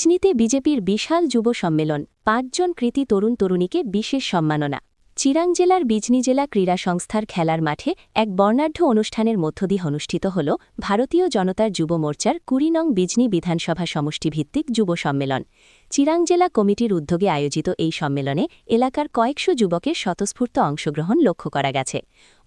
বিজনীতে বিজেপির বিশাল যুব সম্মেলন ৫ জন কৃতী তরুণ তরুণীকে বিশেষ সম্মাননা। চিরাং জেলার বিজনী জেলা ক্রীড়া সংস্থার খেলার মাঠে এক বর্ণাঢ্য অনুষ্ঠানের মধ্য দিয়ে অনুষ্ঠিত হল ভারতীয় জনতার যুব মোর্চার ২০ নং বিজনী বিধানসভা সমষ্টিভিত্তিক যুব সম্মেলন। চিরাং জেলা কমিটির উদ্যোগে আয়োজিত এই সম্মেলনে এলাকার কয়েকশো যুবকের স্বতঃস্ফূর্ত অংশগ্রহণ লক্ষ্য করা গেছে।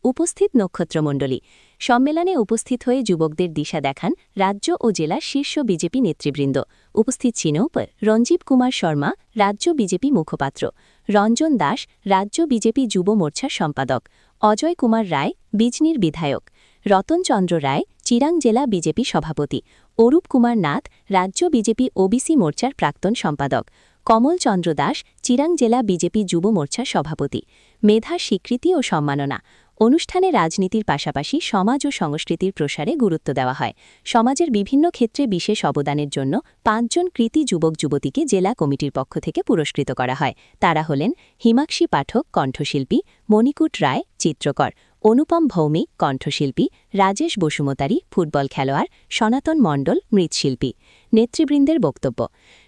উপস্থিত নক্ষত্রমণ্ডলী সম্মেলনে উপস্থিত হয়ে যুবকদের দিশা দেখান রাজ্য ও জেলার শীর্ষ বিজেপি নেতৃবৃন্দ। উপস্থিত ছিলেন রঞ্জীব কুমার শর্মা, রাজ্য বিজেপি মুখপাত্র, রঞ্জন দাস, রাজ্য বিজেপি যুব মোর্চার সম্পাদক, অজয় কুমার রায়, বিজনীর বিধায়ক, রতনচন্দ্র রায়, চিরাং জেলা বিজেপি সভাপতি, অরূপ কুমার নাথ, রাজ্য বিজেপি ওবিসি মোর্চার প্রাক্তন সম্পাদক, কমল চন্দ্র দাস, চিরাং জেলা বিজেপি যুব মোর্চার সভাপতি। মেধার স্বীকৃতি ও সম্মাননা। অনুষ্ঠানে রাজনীতির পাশাপাশি সমাজ ও সংস্কৃতির প্রসারে গুরুত্ব দেওয়া হয়। সমাজের বিভিন্ন ক্ষেত্রে বিশেষ অবদানের জন্য ৫ জন কৃতী যুবক যুবতীকে জেলা কমিটির পক্ষ থেকে পুরস্কৃত করা হয়। তারা হলেন হিমাক্ষী পাঠক, কণ্ঠশিল্পী, মণিকুট রায়, চিত্রকর, অনুপম ভৌমিক, কণ্ঠশিল্পী, রাজেশ বসুমতারি, ফুটবল খেলোয়াড়, সনাতন মণ্ডল, মৃৎশিল্পী। নেতৃবৃন্দের বক্তব্য।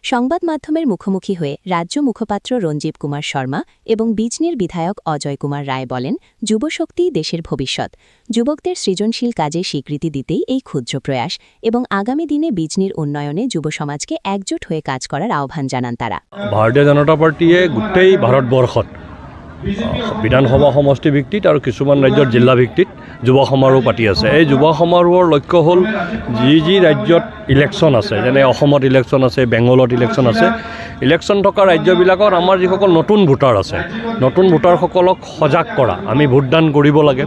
সংবাদ মাধ্যমের মুখোমুখি হয়ে রাজ্য মুখপাত্র রঞ্জীব কুমার শর্মা এবং বিজনীর বিধায়ক অজয় কুমার রায় বলেন, যুবশক্তিই দেশের ভবিষ্যৎ। যুবকদের সৃজনশীল কাজে স্বীকৃতি দিতেই এই ক্ষুদ্র প্রয়াস এবং আগামী দিনে বিজনীর উন্নয়নে যুব সমাজকে একজোট হয়ে কাজ করার আহ্বান জানান তারা। ভাৰতীয় জনতা পাৰ্টীয়ে গোটেই ভাৰতবৰ্ষত বিধানসভা সমষ্টি ভিত্তিত আৰু কিছুমান ৰাজ্যৰ জিলা ভিত্তিত যুৱ সমাৰোহ পাতি আছে। এই যুৱ সমাৰোহৰ লক্ষ্য হ'ল যি ৰাজ্যত ইলেকশ্যন আছে, যেনে অসমত ইলেকশ্যন আছে, বেংগলত ইলেকশ্যন আছে, ইলেকশ্যন থকা ৰাজ্যবিলাকত আমাৰ যিসকল নতুন ভোটাৰ আছে, নতুন ভোটাৰসকলক সজাগ কৰা। আমি ভোটদান কৰিব লাগে,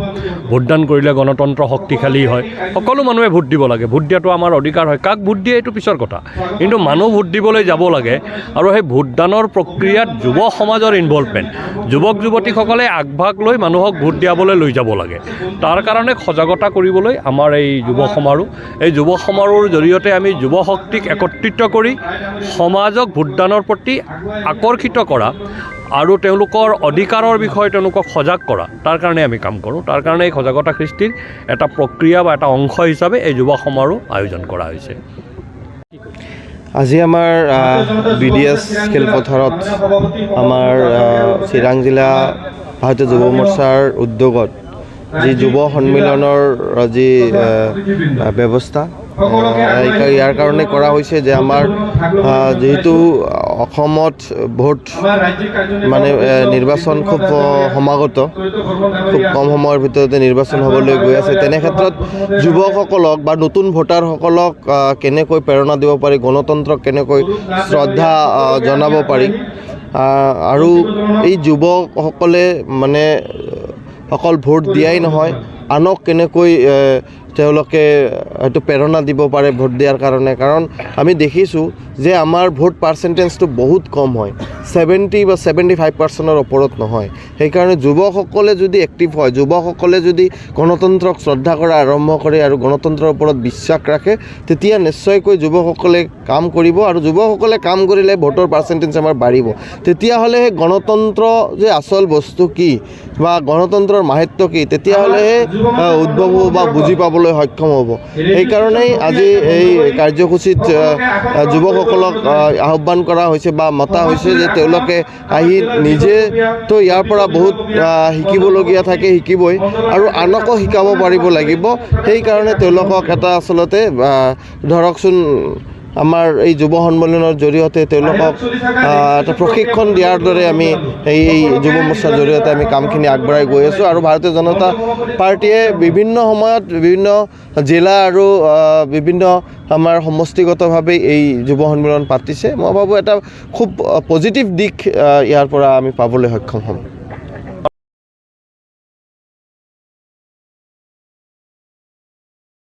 ভোটদান কৰিলে গণতন্ত্ৰ শক্তিশালী হয়। সকলো মানুহে ভোট দিব লাগে, ভোট দিয়াটো আমাৰ অধিকাৰ হয়। কাক ভোট দিয়ে এইটো পিছৰ কথা, কিন্তু মানুহ ভোট দিবলৈ যাব লাগে। আৰু সেই ভোটদানৰ প্ৰক্ৰিয়াত যুৱ সমাজৰ ইনভলভমেণ্ট, যুৱক যুৱতীসকলে আগভাগ লৈ মানুহক ভোট দিয়াবলৈ লৈ যাব লাগে। তাৰ কাৰণে সজাগতা কৰিবলৈ আমাৰ এই যুৱ সমাৰোহ, এই যুৱ সমাৰোহৰ জৰিয়তে আমি যুৱ শক্তিক একত্ৰিত কৰি সমাজক ভোটদানৰ প্ৰতি আকৰ্ষিত কৰা আৰু তেওঁলোকৰ অধিকাৰৰ বিষয়ে তেওঁলোকক সজাগ কৰা, তাৰ কাৰণে আমি কাম কৰোঁ। তাৰ কাৰণে এই সজাগতা সৃষ্টিৰ এটা প্ৰক্ৰিয়া বা এটা অংশ হিচাপে এই যুৱ সমাৰোহ আয়োজন কৰা হৈছে। আজি আমাৰ BDS খেলপথাৰত আমাৰ চিৰাং জিলা ভাৰতীয় যুৱ মোৰ্চাৰ উদ্যোগত যি যুৱ সন্মিলনৰ যি ব্যৱস্থা, ইয়াৰ কাৰণে কৰা হৈছে যে আমাৰ যিহেতু অসমত ভোট মানে নিৰ্বাচন খুব সমাগত, খুব কম সময়ৰ ভিতৰতে নিৰ্বাচন হ'বলৈ গৈ আছে। তেনে ক্ষেত্ৰত যুৱকসকলক বা নতুন ভোটাৰসকলক কেনেকৈ প্ৰেৰণা দিব পাৰি, গণতন্ত্ৰক কেনেকৈ শ্ৰদ্ধা জনাব পাৰি, আৰু এই যুৱকসকলে মানে অকল ভোট দিয়াই নহয়, আনক কেনেকৈ তেওঁলোকে হয়তো প্ৰেৰণা দিব পাৰে ভোট দিয়াৰ কাৰণে। কাৰণ আমি দেখিছোঁ যে আমাৰ ভোট পাৰ্চেণ্টেজটো বহুত কম হয়, 70 বা 75% ওপৰত নহয়। সেইকাৰণে যুৱকসকলে যদি এক্টিভ হয়, যুৱকসকলে যদি গণতন্ত্ৰক শ্ৰদ্ধা কৰা আৰম্ভ কৰে আৰু গণতন্ত্ৰৰ ওপৰত বিশ্বাস ৰাখে, তেতিয়া নিশ্চয়কৈ যুৱকসকলে কাম কৰিব, আৰু যুৱকসকলে কাম কৰিলে ভোটৰ পাৰ্চেণ্টেজ আমাৰ বাঢ়িব। তেতিয়াহ'লেহে গণতন্ত্ৰ যে আচল বস্তু কি বা গণতন্ত্ৰৰ মাহাত্য কি, তেতিয়াহ'লেহে উদ্ভৱ হ'ব বা বুজি পাবলৈ সক্ষম হ'ব। সেইকাৰণেই আজি এই কাৰ্যসূচীত যুৱকসকলক আহ্বান কৰা হৈছে বা মতা হৈছে যে তেওঁলোকে আহি নিজেতো ইয়াৰ পৰা বহুত শিকিবলগীয়া থাকে, শিকিবই, আৰু আনকো শিকাব পাৰিব লাগিব। সেইকাৰণে তেওঁলোকক এটা আচলতে ধৰকচোন আমাৰ এই যুৱ সন্মিলনৰ জৰিয়তে তেওঁলোকক এটা প্ৰশিক্ষণ দিয়াৰ দৰে আমি এই যুৱ মোৰ্চাৰ জৰিয়তে আমি কামখিনি আগবঢ়াই গৈ আছোঁ। আৰু ভাৰতীয় জনতা পাৰ্টীয়ে বিভিন্ন সময়ত বিভিন্ন জিলা আৰু বিভিন্ন আমাৰ সমষ্টিগতভাৱে এই যুৱ সন্মিলন পাতিছে। মই ভাবোঁ এটা খুব পজিটিভ দিশ ইয়াৰ পৰা আমি পাবলৈ সক্ষম হ'ম।